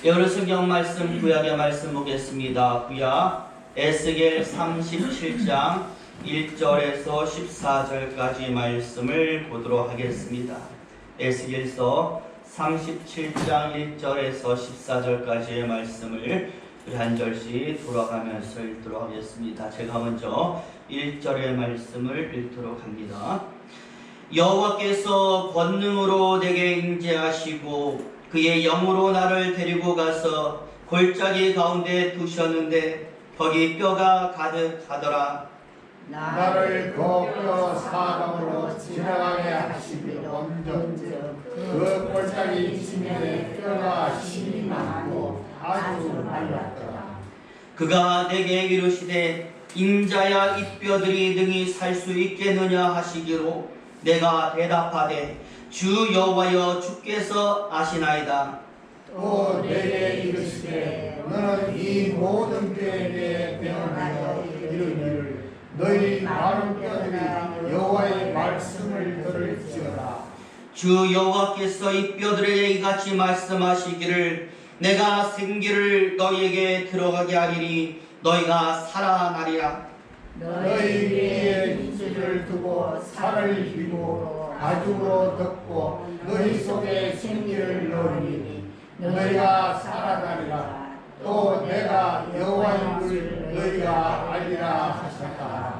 여러 성경 말씀 구약의 말씀 보겠습니다. 구약 에스겔 37장 1절에서 14절까지 말씀을 보도록 하겠습니다. 에스겔서 37장 1절에서 14절까지의 말씀을 우리 한 절씩 돌아가면서 읽도록 하겠습니다. 제가 먼저 1절의 말씀을 읽도록 합니다. 여호와께서 권능으로 내게 임재하시고 그의 영으로 나를 데리고 가서 골짜기 가운데 두셨는데 거기 뼈가 가득하더라. 나를 그 뼈 사방으로 지나가게 하시기로온즉 그 골짜기 지면에 뼈가 심이 많고 아주 말랐더라. 그가 내게 이르시되 인자야 이 뼈들이 능히 살 수 있겠느냐 하시기로 내가 대답하되 주 여호와여 주께서 아시나이다. 또 내게 이르시되 너는 이 모든 뼈에게 명하여 이르기를 너희 마른 뼈들이 여호와의 말씀을 들을지어다. 주 여호와께서 이 뼈들에게 이같이 말씀하시기를 내가 생기를 너희에게 들어가게 하리니 너희가 살아나리라. 너희 위에 빛을 두고 살을 비고 가죽으로 덮고 너희 속에 생기를 넣으리니 너희가 살아나리라. 또 내가 여호와인 줄 너희가 알리라 하셨다.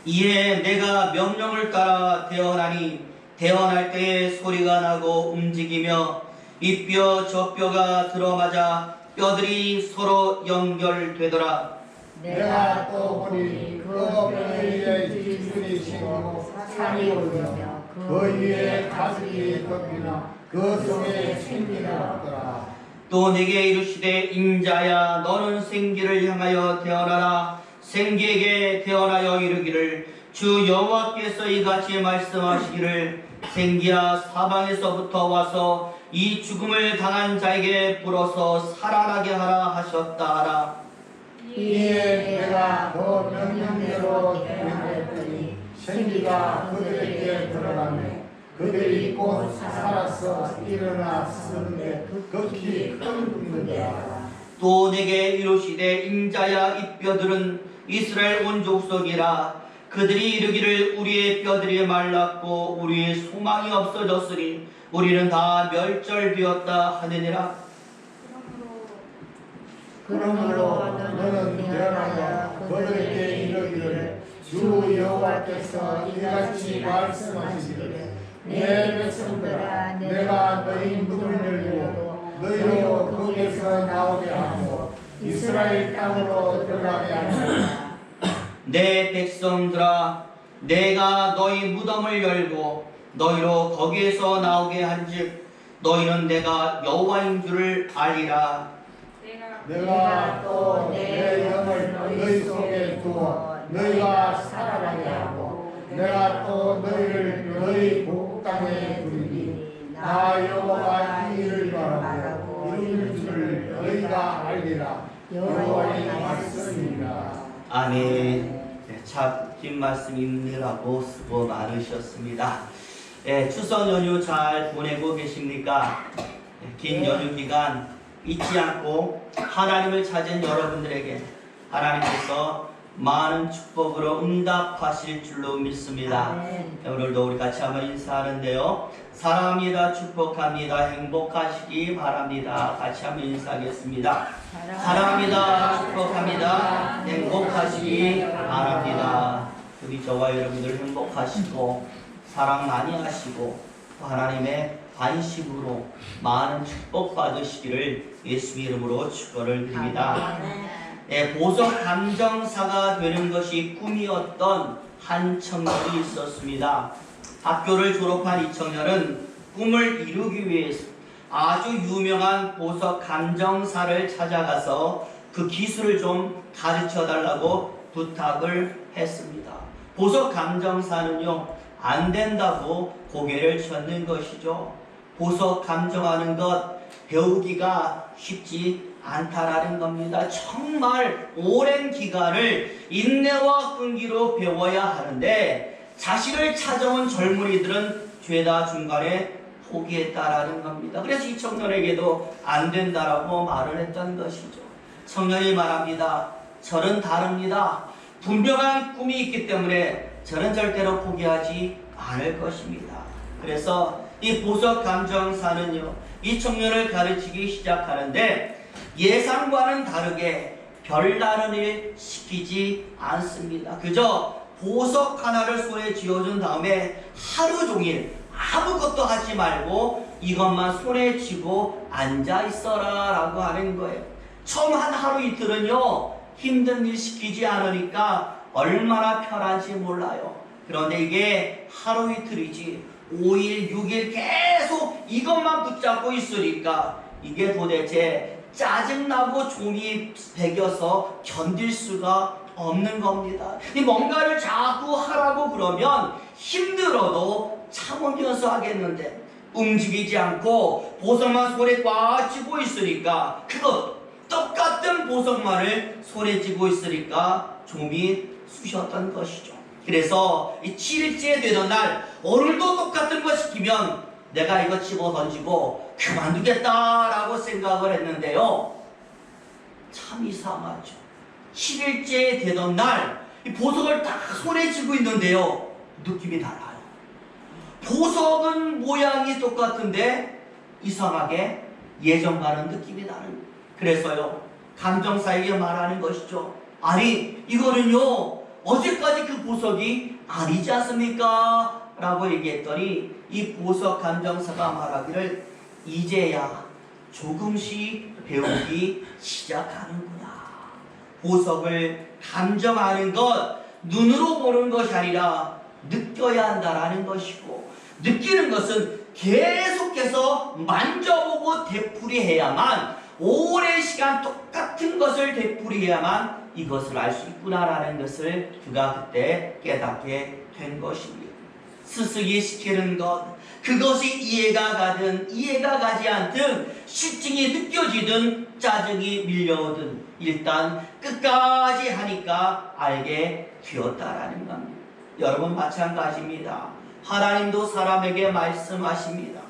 이에 내가 명령을 따라 태어나니 태어날 때에 소리가 나고 움직이며 이 뼈 저 뼈가 들어맞아 뼈들이 서로 연결되더라. 내가 또 보니 그 뼈에 기준이 생기고 살이 오르며 그 위에 가죽이 덮이나 그 속에 생기가 없더라. 또 내게 이르시되 인자야 너는 생기를 향하여 태어나라. 생기에게 태어나여 이르기를 주 여호와께서 이같이 말씀하시기를 생기야 사방에서부터 와서 이 죽음을 당한 자에게 불어서 살아나게 하라 하셨다 하라. 이에 내가 그 명령대로 행하였더니 생기가 그들에게 들어가매 그들이 곧 살아서 일어나 서는데 극히 큰 분들이라. 또 내게 이르시되 인자야 이 뼈들은 이스라엘 온 족속이라. 그들이 이르기를 우리의 뼈들이 말랐고 우리의 소망이 없어졌으니 우리는 다 멸절되었다 하느니라. 그러므로 너는 태어나여 그들에게 이르기를 주 여호와께서 이같이 말씀하시기를 내 백성들아 내가 너희 눈을 열고 너희로 거기에서 나오게 하고 이스라엘 땅으로 들어가게 하리라. 내 백성들아 내가 너희 무덤을 열고 너희로 거기에서 나오게 한즉 너희는 내가 여호와인 줄을 알리라. 내가 또 내 영을 너희 속에 두어 너희가 살아나게 하고 내가 또 너희를 너희 복 땅에 두리니 나 여호와 이 일을 말하고 이룰 줄 너희가 알리라. 여호와의 말씀이라. 아멘. 참 긴 말씀 읽느라고 수고 많으셨습니다. 추석 연휴 잘 보내고 계십니까? 긴 연휴 기간 잊지 않고 하나님을 찾은 여러분들에게 하나님께서 많은 축복으로 응답하실 줄로 믿습니다. 오늘도 우리 같이 한번 인사하는데요. 사랑합니다. 축복합니다. 행복하시기 바랍니다. 같이 한번 인사하겠습니다. 사랑합니다. 축복합니다. 행복하시기 바랍니다. 우리 저와 여러분들 행복하시고 사랑 많이 하시고 또 하나님의 관심으로 많은 축복 받으시기를 예수 이름으로 축원을 드립니다. 보석 감정사가 되는 것이 꿈이었던 한 청년이 있었습니다. 학교를 졸업한 이 청년은 꿈을 이루기 위해서 아주 유명한 보석 감정사를 찾아가서 그 기술을 좀 가르쳐 달라고 부탁을 했습니다. 보석 감정사는요 안 된다고 고개를 젓는 것이죠. 보석 감정하는 것 배우기가 쉽지 않다라는 겁니다. 정말 오랜 기간을 인내와 끈기로 배워야 하는데 자신을 찾아온 젊은이들은 죄다 중간에 포기했다라는 겁니다. 그래서 이 청년에게도 안 된다라고 말을 했던 것이죠. 청년이 말합니다. 저는 다릅니다. 분명한 꿈이 있기 때문에 저는 절대로 포기하지 않을 것입니다. 그래서 이 보석 감정사는요, 이 청년을 가르치기 시작하는데 예상과는 다르게 별다른 일 시키지 않습니다. 그저 보석 하나를 손에 쥐어준 다음에 하루 종일 아무것도 하지 말고 이것만 손에 쥐고 앉아 있어라 라고 하는 거예요. 처음 한 하루 이틀은요, 힘든 일 시키지 않으니까 얼마나 편한지 몰라요. 그런데 이게 하루 이틀이지 5일, 6일 계속 이것만 붙잡고 있으니까 이게 도대체 짜증나고 종이 배겨서 견딜 수가 없는 겁니다. 뭔가를 자꾸 하라고 그러면 힘들어도 참으면서 하겠는데 움직이지 않고 보석만 손에 꽉 쥐고 있으니까 그것 똑같은 보석만을 손에 쥐고 있으니까 좀이 쑤셨던 것이죠. 그래서 이 7일째 되던 날 오늘도 똑같은 거 시키면 내가 이거 집어 던지고 그만두겠다라고 생각을 했는데요. 참 이상하죠. 7일째 되던 날 이 보석을 딱 손에 쥐고 있는데요. 느낌이 달라요. 보석은 모양이 똑같은데 이상하게 예전과는 느낌이 다른. 그래서요, 감정사에게 말하는 것이죠. 아니, 이거는요, 어제까지 그 보석이 아니지 않습니까? 라고 얘기했더니 이 보석 감정사가 말하기를 이제야 조금씩 배우기 시작하는구나. 보석을 감정하는 것, 눈으로 보는 것이 아니라 느껴야 한다라는 것이고, 느끼는 것은 계속해서 만져보고 되풀이해야만, 오랜 시간 똑같은 것을 되풀이해야만 이것을 알 수 있구나라는 것을 그가 그때 깨닫게 된 것입니다. 스스기 시키는 것, 그것이 이해가 가든 이해가 가지 않든 실증이 느껴지든 짜증이 밀려오든 일단 끝까지 하니까 알게 되었다라는 겁니다. 여러분 마찬가지입니다. 하나님도 사람에게 말씀하십니다.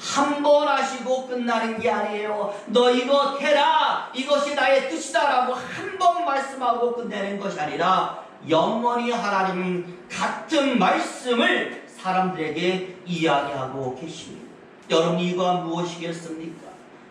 한 번 하시고 끝나는 게 아니에요. 너 이거 해라, 이것이 나의 뜻이다라고 한 번 말씀하고 끝내는 것이 아니라 영원히 하나님은 같은 말씀을 사람들에게 이야기하고 계십니다. 여러분, 이거 무엇이겠습니까?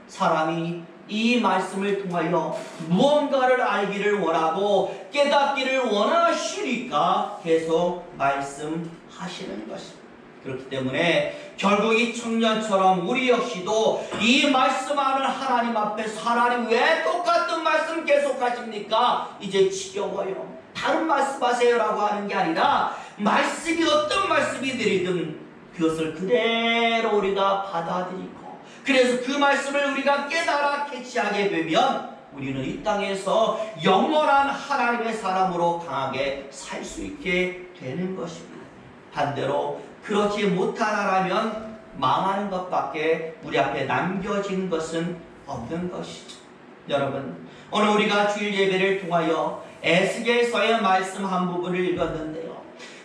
사람이 이 말씀을 통하여 무언가를 알기를 원하고 깨닫기를 원하시니까 계속 말씀하시는 것입니다. 그렇기 때문에 결국 이 청년처럼 우리 역시도 이 말씀하는 하나님 앞에서 하나님 왜 똑같은 말씀 계속 하십니까? 이제 지겨워요. 다른 말씀하세요 라고 하는 게 아니라 말씀이 어떤 말씀이들이든 그것을 그대로 우리가 받아들이고, 그래서 그 말씀을 우리가 깨달아 캐치하게 되면 우리는 이 땅에서 영원한 하나님의 사람으로 강하게 살 수 있게 되는 것입니다. 반대로 그렇지 못하나라면 망하는 것밖에 우리 앞에 남겨진 것은 없는 것이죠. 여러분, 오늘 우리가 주일 예배를 통하여 에스겔서의 말씀 한 부분을 읽었는데요.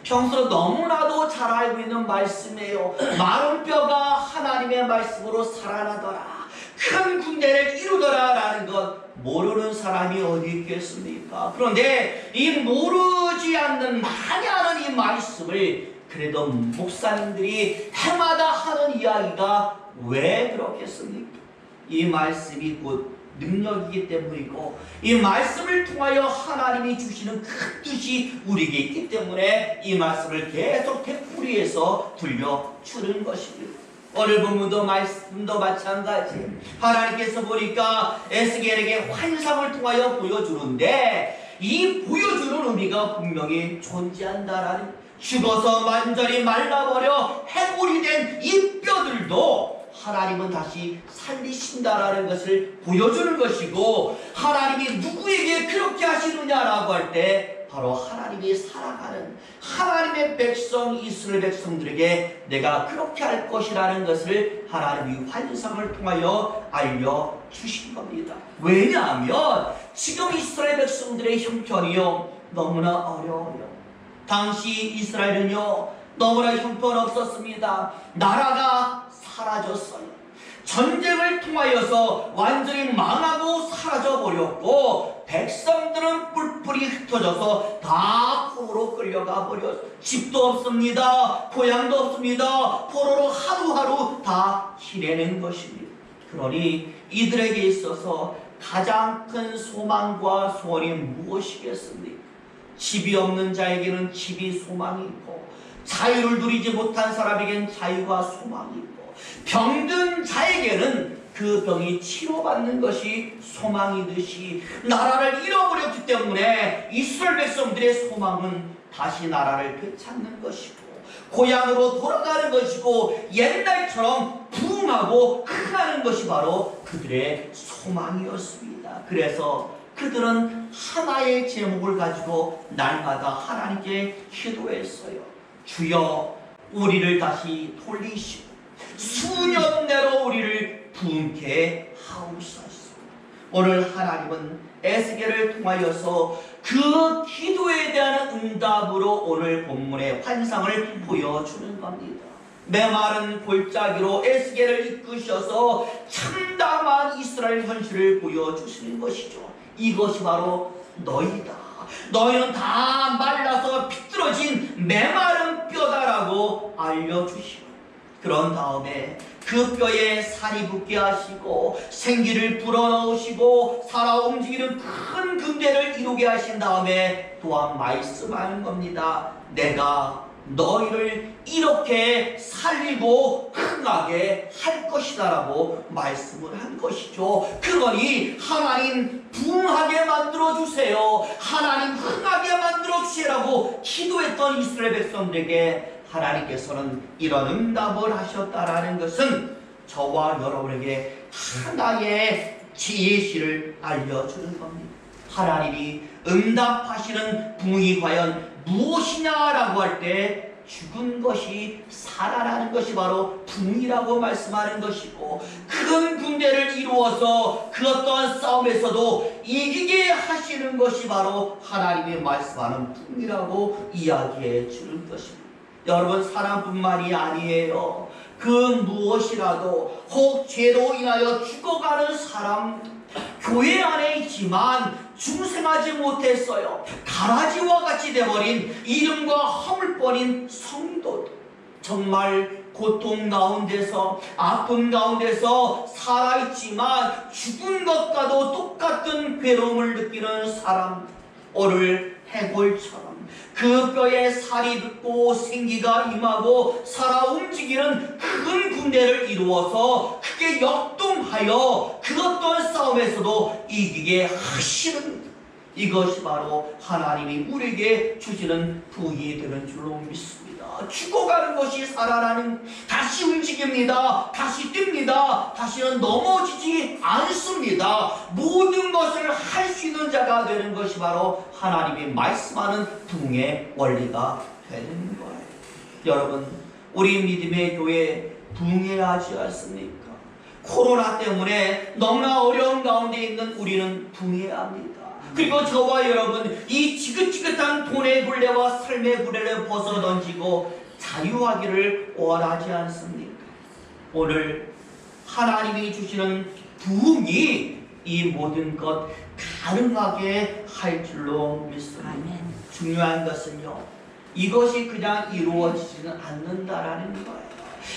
평소 너무나도 잘 알고 있는 말씀이에요. 마른 뼈가 하나님의 말씀으로 살아나더라, 큰 군대를 이루더라 라는 것 모르는 사람이 어디 있겠습니까? 그런데 이 모르지 않는 많이 아는 이 말씀을 그래도 목사님들이 해마다 하는 이야기가 왜 그렇겠습니까? 이 말씀이 곧 능력이기 때문이고, 이 말씀을 통하여 하나님이 주시는 큰 뜻이 우리에게 있기 때문에 이 말씀을 계속 되풀이해서 들려주는 것입니다. 오늘 본문도 말씀도 마찬가지. 하나님께서 보니까 에스겔에게 환상을 통하여 보여주는데 이 보여주는 의미가 분명히 존재한다라는, 죽어서 완전히 말라버려 해골이 된 이 뼈들도 하나님은 다시 살리신다라는 것을 보여주는 것이고, 하나님이 누구에게 그렇게 하시느냐라고 할 때 바로 하나님이 사랑하는 하나님의 백성 이스라엘 백성들에게 내가 그렇게 할 것이라는 것을 하나님이 환상을 통하여 알려주신 겁니다. 왜냐하면 지금 이스라엘 백성들의 형편이요 너무나 어려워요. 당시 이스라엘은요 너무나 형편없었습니다. 나라가 사라졌어요. 전쟁을 통하여서 완전히 망하고 사라져버렸고, 백성들은 뿔뿔이 흩어져서 다 포로로 끌려가 버렸어요. 집도 없습니다. 고향도 없습니다. 포로로 하루하루 다 지내는 것입니다. 그러니 이들에게 있어서 가장 큰 소망과 소원이 무엇이겠습니까? 집이 없는 자에게는 집이 소망이 있고, 자유를 누리지 못한 사람에게는 자유가 소망이 있고, 병든 자에게는 그 병이 치료받는 것이 소망이듯이, 나라를 잃어버렸기 때문에 이스라엘 백성들의 소망은 다시 나라를 되찾는 것이고, 고향으로 돌아가는 것이고, 옛날처럼 부흥하고 흥하는 것이 바로 그들의 소망이었습니다. 그래서 그들은 하나의 제목을 가지고 날마다 하나님께 기도했어요. 주여, 우리를 다시 돌리시고 수년 내로 우리를 부흥케 하옵소서. 오늘 하나님은 에스겔을 통하여서 그 기도에 대한 응답으로 오늘 본문의 환상을 보여주는 겁니다. 메마른 골짜기로 에스겔을 이끄셔서 참담한 이스라엘 현실을 보여주시는 것이죠. 이것이 바로 너희다. 너희는 다 말라서 비뚤어진 메마른 뼈다라고 알려주시고, 그런 다음에 그 뼈에 살이 붙게 하시고 생기를 불어넣으시고 살아 움직이는 큰 군대를 이루게 하신 다음에 또한 말씀하는 겁니다. 내가 너희를 이렇게 살리고 흥하게 할 것이다 라고 말씀을 한 것이죠. 그러니 하나님 부흥하게 만들어주세요, 하나님 흥하게 만들어주시라고 기도했던 이스라엘 백성들에게 하나님께서는 이런 응답을 하셨다라는 것은 저와 여러분에게 하나의 지혜시를 알려주는 겁니다. 하나님이 응답하시는 부흥이 과연 무엇이냐라고 할 때 죽은 것이 살아나는 것이 바로 부흥이라고 말씀하는 것이고, 큰 군대를 이루어서 그 어떠한 싸움에서도 이기게 하시는 것이 바로 하나님이 말씀하는 부흥이라고 이야기해 주는 것입니다. 여러분, 사람뿐만이 아니에요. 그 무엇이라도 혹 죄로 인하여 죽어가는 사람, 교회 안에 있지만 중생하지 못했어요. 가라지와 같이 돼버린 이름과 허물뿐인 성도들, 정말 고통 가운데서 아픔 가운데서 살아있지만 죽은 것과도 똑같은 괴로움을 느끼는 사람, 오늘 해골처럼 그 뼈에 살이 붙고 생기가 임하고 살아 움직이는 큰 군대를 이루어서 크게 역동하여 그 어떤 싸움에서도 이기게 하시는, 이것이 바로 하나님이 우리에게 주시는 부흥이 되는 줄로 믿습니다. 죽어가는 것이 살아나는, 다시 움직입니다. 다시 뜁니다. 다시는 넘어지지 않습니다. 모든 것을 할 수 있는 자가 되는 것이 바로 하나님이 말씀하는 부흥의 원리가 되는 거예요. 여러분, 우리 믿음의 교회 부흥해야 하지 않습니까? 코로나 때문에 너무나 어려운 가운데 있는 우리는 부흥해야 합니다. 그리고 저와 여러분, 이 지긋지긋한 돈의 굴레와 삶의 굴레를 벗어던지고 자유하기를 원하지 않습니까? 오늘 하나님이 주시는 부흥이 이 모든 것 가능하게 할 줄로 믿습니다. 아멘. 중요한 것은요, 이것이 그냥 이루어지지는 않는다라는 거예요.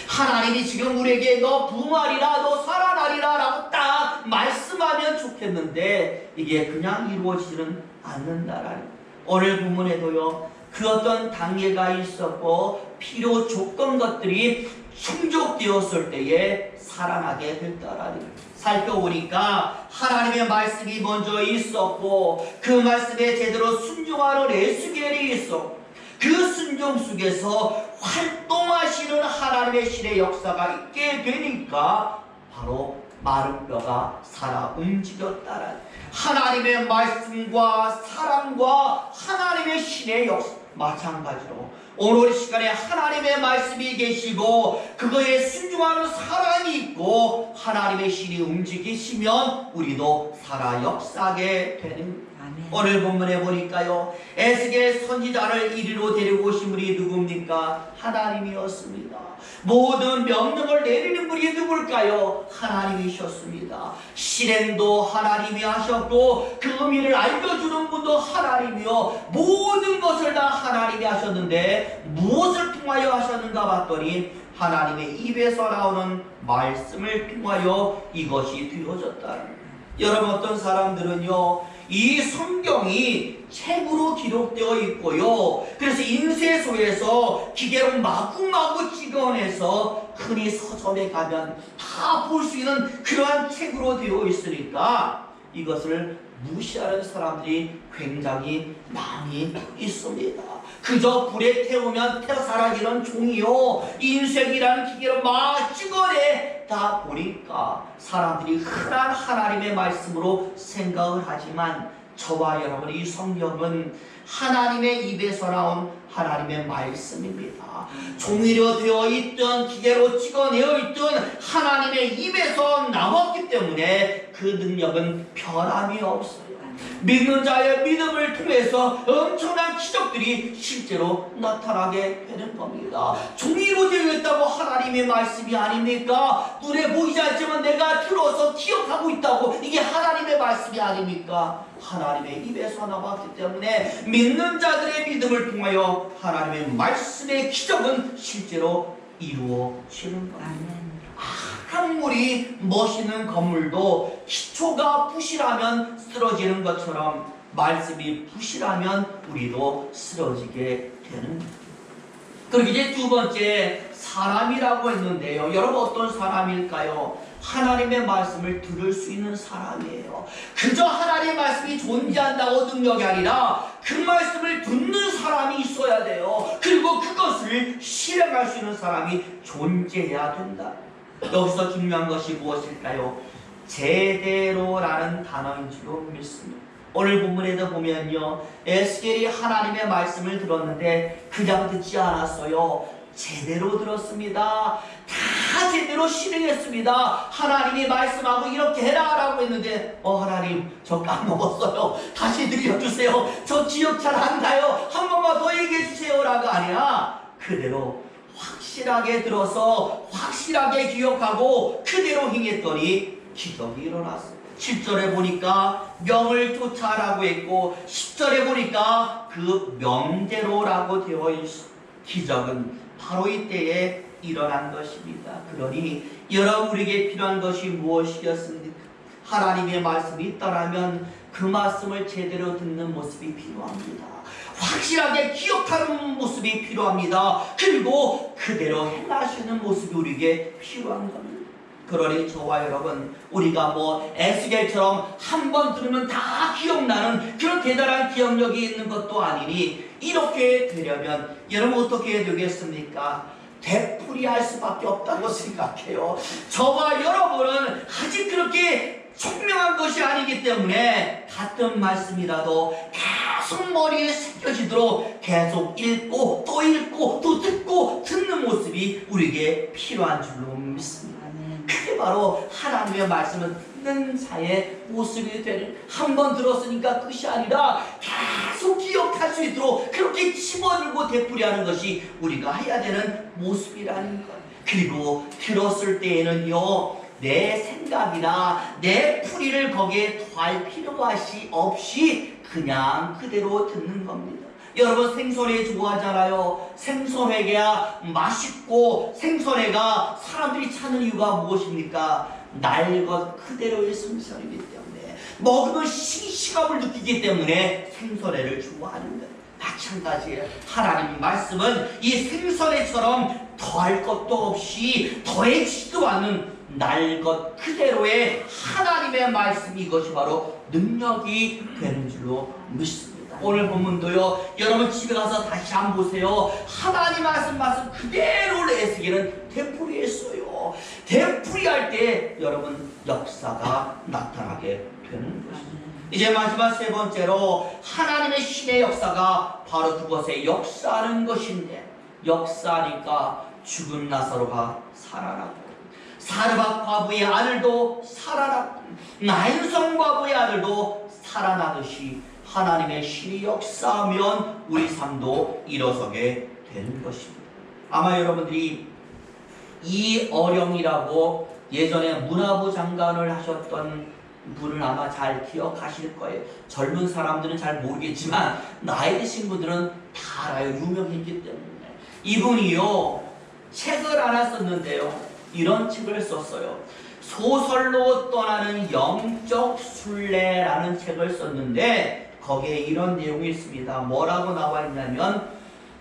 하나님이 지금 우리에게 너 부흥하리라, 너 살아나리라 라고 딱 말씀하면 좋겠는데 이게 그냥 이루어지지는 않는다라는 거예요. 오늘 본문에도요, 그 어떤 단계가 있었고 필요 조건 것들이 충족되었을 때에 살아나게 됐다라는 거예요. 살펴보니까 하나님의 말씀이 먼저 있었고 그 말씀에 제대로 순종하는 에스겔이 있었고, 그 순종 속에서 활동하시는 하나님의 신의 역사가 있게 되니까 바로 마른 뼈가 살아 움직였다라는, 하나님의 말씀과 사랑과 하나님의 신의 역사, 마찬가지로 오늘 이 시간에 하나님의 말씀이 계시고 그거에 순종하는 사람이 있고 하나님의 신이 움직이시면 우리도 살아 역사하게 되는 아멘. 오늘 본문에 보니까요, 에스겔 선지자를 이리로 데리고 오신 분이 누굽니까? 하나님이었습니다. 모든 명령을 내리는 분이 누굴까요? 하나님이셨습니다. 실행도 하나님이 하셨고 그 의미를 알려주는 분도 하나님이요, 모든 것을 다 하나님이 하셨는데 무엇을 통하여 하셨는가 봤더니 하나님의 입에서 나오는 말씀을 통하여 이것이 되어졌다. 여러분, 어떤 사람들은요, 이 성경이 책으로 기록되어 있고요, 그래서 인쇄소에서 기계로 마구마구 찍어내서 흔히 서점에 가면 다 볼 수 있는 그러한 책으로 되어 있으니까 이것을 무시하는 사람들이 굉장히 많이 있습니다. 그저 불에 태우면 사라지는 종이요, 인쇄기라는 기계로 막 찍어내다 보니까 사람들이 흔한 하나님의 말씀으로 생각을 하지만 저와 여러분, 이 성경은 하나님의 입에서 나온 하나님의 말씀입니다. 종이로 되어 있든 기계로 찍어내어 있든 하나님의 입에서 나왔기 때문에 그 능력은 변함이 없어요. 믿는 자의 믿음을 통해서 엄청난 기적들이 실제로 나타나게 되는 겁니다. 종이로 되어 있다고 하나님의 말씀이 아닙니까? 눈에 보이지 않지만 내가 들어서 기억하고 있다고, 이게 하나님의 말씀이 아닙니까? 하나님의 입에서 나왔기 때문에 믿는 자들의 믿음을 통하여 하나님의 말씀의 기적은 실제로 이루어지는 겁니다. 아무리 멋있는 건물도 기초가 부실하면 쓰러지는 것처럼 말씀이 부실하면 우리도 쓰러지게 되는 거예요. 그리고 이제 두 번째, 사람이라고 했는데요, 여러분 어떤 사람일까요? 하나님의 말씀을 들을 수 있는 사람이에요. 그저 하나님의 말씀이 존재한다고 능력이 아니라 그 말씀을 듣는 사람이 있어야 돼요. 그리고 그것을 실행할 수 있는 사람이 존재해야 된다. 여기서 중요한 것이 무엇일까요? 제대로라는 단어인 줄로 믿습니다. 오늘 본문에도 보면요, 에스겔이 하나님의 말씀을 들었는데 그냥 듣지 않았어요. 제대로 들었습니다. 다 제대로 실행했습니다. 하나님이 말씀하고 이렇게 해라 라고 했는데 하나님, 저 까먹었어요. 다시 들려주세요. 저 기억 잘 안 나요. 한 번만 더 얘기해 주세요 라가 아니라 그대로 확실하게 들어서 확실하게 기억하고 그대로 행했더니 기적이 일어났어요. 7절에 보니까 명을 쫓아라고 했고 10절에 보니까 그 명대로라고 되어 있어. 기적은 바로 이때에 일어난 것입니다. 그러니 여러분, 우리에게 필요한 것이 무엇이었습니까? 하나님의 말씀이 있다라면 그 말씀을 제대로 듣는 모습이 필요합니다. 확실하게 기억하는 모습이 필요합니다. 그리고 그대로 행하시는 모습이 우리에게 필요한 겁니다. 그러니 저와 여러분, 우리가 에스겔처럼 한 번 들으면 다 기억나는 그런 대단한 기억력이 있는 것도 아니니, 이렇게 되려면 여러분 어떻게 되겠습니까? 되풀이할 수밖에 없다고 생각해요. 저와 여러분은 아직 그렇게 총명한 것이 아니기 때문에 같은 말씀이라도 계속 머리에 새겨지도록 계속 읽고 또 듣고 듣는 모습이 우리에게 필요한 줄로 믿습니다. 그게 바로 하나님의 말씀을 듣는 자의 모습이 되는, 한 번 들었으니까 끝이 아니라 계속 기억할 수 있도록 그렇게 집어들고 되풀이하는 것이 우리가 해야 되는 모습이라는 것. 그리고 들었을 때에는요, 내 생각이나 내 풀이를 거기에 더할 필요가 없이 그냥 그대로 듣는 겁니다. 여러분, 생선회 좋아하잖아요. 생선회가 맛있고 생선회가 사람들이 찾는 이유가 무엇입니까? 날 것 그대로의 생선이기 때문에, 먹으면 싱싱함을 느끼기 때문에 생선회를 좋아하는 거예요. 마찬가지예요. 하나님 말씀은 이 생선회처럼 더할 것도 없이 더해지도 않는 날 것 그대로의 하나님의 말씀, 이것이 바로 능력이 되는 줄로 믿습니다. 오늘 본문도요, 여러분 집에 가서 다시 한번 보세요. 하나님 말씀 그대로 에스겔은 되풀이했어요. 되풀이할 때 여러분 역사가 나타나게 되는 것입니다. 이제 마지막 세 번째로 하나님의 신의 역사가 바로 그곳에 역사하는 것인데, 역사하니까 죽은 나사로가 살아나고, 사르밧 과부의 아들도 살아나고, 나인성 과부의 아들도 살아나듯이 하나님의 신이 역사하면 우리 삶도 일어서게 되는 것입니다. 아마 여러분들이 이어령이라고 예전에 문화부 장관을 하셨던 분을 아마 잘 기억하실 거예요. 젊은 사람들은 잘 모르겠지만 나이 드신 분들은 다 알아요. 유명했기 때문에. 이분이요, 책을 하나 썼는데요, 이런 책을 썼어요. 소설로 떠나는 영적 순례라는 책을 썼는데 거기에 이런 내용이 있습니다. 뭐라고 나와 있냐면,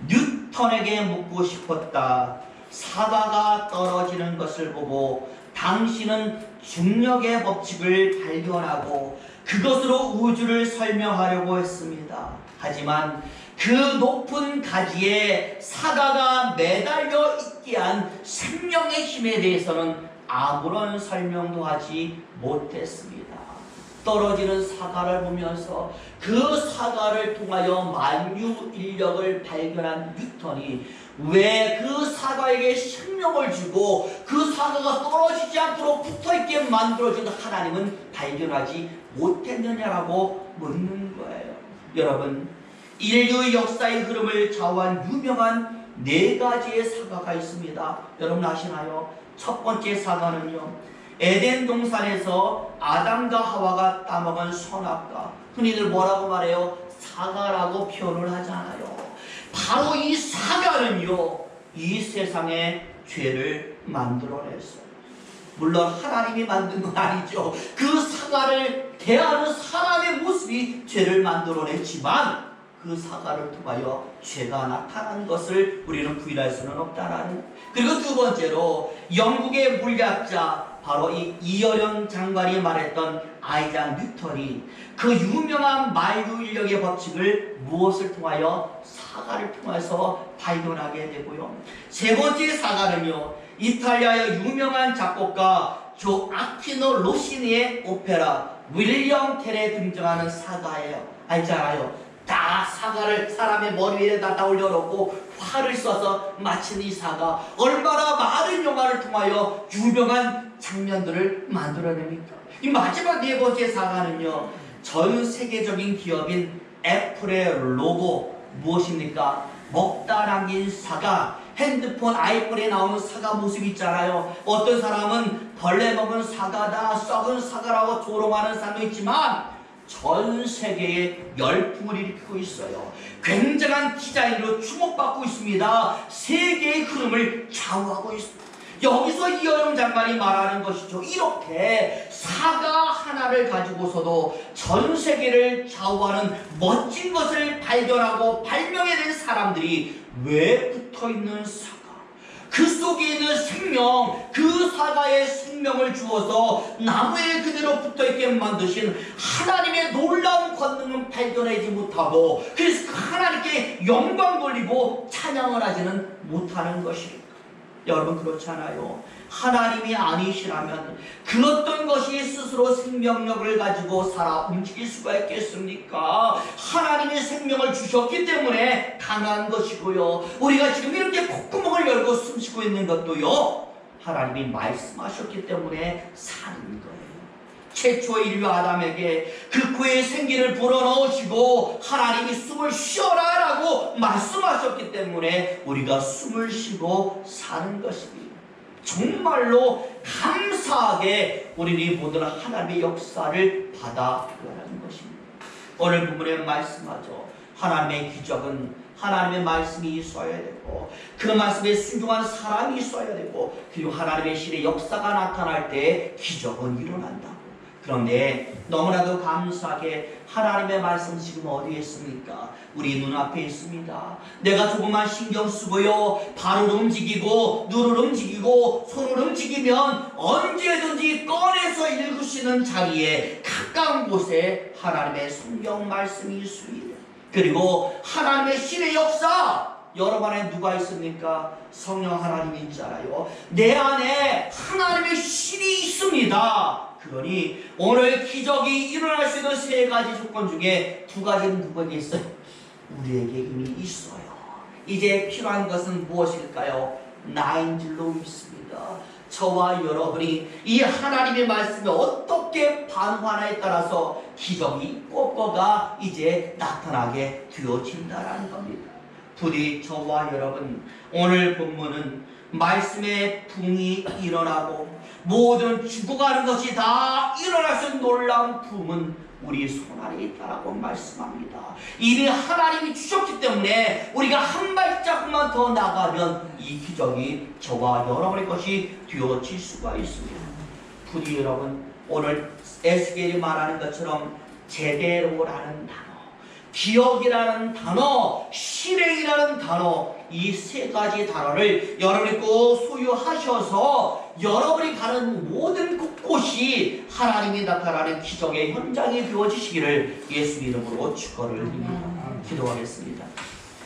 뉴턴에게 묻고 싶었다. 사과가 떨어지는 것을 보고 당신은 중력의 법칙을 발견하고 그것으로 우주를 설명하려고 했습니다. 하지만 그 높은 가지에 사과가 매달려 있게 한 생명의 힘에 대해서는 아무런 설명도 하지 못했습니다. 떨어지는 사과를 보면서 그 사과를 통하여 만유인력을 발견한 뉴턴이 왜 그 사과에게 생명을 주고 그 사과가 떨어지지 않도록 붙어있게 만들어준 하나님은 발견하지 못했느냐라고 묻는 거예요. 여러분, 인류의 역사의 흐름을 좌우한 유명한 네 가지의 사과가 있습니다. 여러분 아시나요? 첫 번째 사과는요, 에덴 동산에서 아담과 하와가 따먹은 선악과, 흔히들 뭐라고 말해요? 사과라고 표현을 하잖아요. 바로 이 사과는요, 이 세상에 죄를 만들어냈어요. 물론 하나님이 만든 건 아니죠. 그 사과를 대하는 사람의 모습이 죄를 만들어냈지만 그 사과를 통하여 죄가 나타난 것을 우리는 부인할 수는 없다라는. 그리고 두 번째로 영국의 물리학자 바로 이 이어령 장관이 말했던 아이작 뉴턴이 그 유명한 만유인력의 법칙을 무엇을 통하여? 사과를 통해서 발견하게 되고요. 세 번째 사과는요, 이탈리아의 유명한 작곡가 조 아퀴노 로시니의 오페라 윌리엄 텔에 등장하는 사과예요. 알잖아요. 다 사과를 사람의 머리 위에다 올려놓고 활을 쏴서 마친 이 사과, 얼마나 많은 영화를 통하여 유명한 장면들을 만들어냅니까? 이 마지막 네 번째 사과는요, 전 세계적인 기업인 애플의 로고 무엇입니까? 먹다 남긴 사과. 핸드폰 아이폰에 나오는 사과 모습 있잖아요. 어떤 사람은 벌레 먹은 사과다, 썩은 사과라고 조롱하는 사람도 있지만 전 세계에 열풍을 일으키고 있어요. 굉장한 디자인으로 주목받고 있습니다. 세계의 흐름을 좌우하고 있습니다. 여기서 이어령 장관이 말하는 것이죠. 이렇게 사과 하나를 가지고서도 전 세계를 좌우하는 멋진 것을 발견하고 발명해낸 사람들이 왜 붙어있는 사과? 그 속에 있는 생명, 그 사과에 생명을 주어서 나무에 그대로 붙어있게 만드신 하나님의 놀라운 권능은 발견하지 못하고, 그래서 하나님께 영광 돌리고 찬양을 하지는 못하는 것입니다. 여러분 그렇잖아요. 하나님이 아니시라면 그 어떤 것이 스스로 생명력을 가지고 살아 움직일 수가 있겠습니까? 하나님이 생명을 주셨기 때문에 강한 것이고요, 우리가 지금 이렇게 콧구멍을 열고 숨쉬고 있는 것도요, 하나님이 말씀하셨기 때문에 사는 거예요. 최초 인류 아담에게 그 코에 생기를 불어넣으시고 하나님이 숨을 쉬어라 라고 말씀하셨기 때문에 우리가 숨을 쉬고 사는 것입니다. 정말로 감사하게 우리는 모두는 하나님의 역사를 받아들여라는 것입니다. 오늘 본문에 말씀하죠. 하나님의 기적은 하나님의 말씀이 있어야 되고 그 말씀에 순종한 사람이 있어야 되고 그리고 하나님의 신의 역사가 나타날 때 기적은 일어난다고. 그런데 너무나도 감사하게 하나님의 말씀 지금 어디에 있습니까? 우리 눈앞에 있습니다. 내가 조금만 신경 쓰고요, 발을 움직이고 눈을 움직이고 손을 움직이면 언제든지 꺼내서 읽으시는 자리에 가까운 곳에 하나님의 성경 말씀이 있습니다. 그리고 하나님의 신의 역사, 여러분 안에 누가 있습니까? 성령 하나님이 있잖아요. 내 안에 하나님의 신이 있습니다. 그러니 오늘 기적이 일어날 수 있는 세 가지 조건 중에 두 가지는 누구에게 있어요? 우리에게 이미 있어요. 이제 필요한 것은 무엇일까요? 나인 줄로 믿습니다. 저와 여러분이 이 하나님의 말씀에 어떻게 반응하나에 따라서 기적이 꼭거가 이제 나타나게 되어진다라는 겁니다. 부디 저와 여러분, 오늘 본문은 말씀의 붕이 일어나고 모든 죽어가는 것이 다 일어날 수 있는 놀라운 붕은 우리 손 안에 있다라고 말씀합니다. 이미 하나님이 주셨기 때문에 우리가 한 발자국만 더 나가면 이 기적이 저와 여러분의 것이 되어질 수가 있습니다. 부디 여러분, 오늘 에스겔이 말하는 것처럼 제대로라는 단어, 기억이라는 단어, 실행이라는 단어, 이 세 가지 단어를 여러분이 꼭 소유하셔서 여러분이 가는 모든 곳곳이 하나님이 나타나는 기적의 현장이 되어지시기를 예수 이름으로 축원을 드립니다. 기도하겠습니다.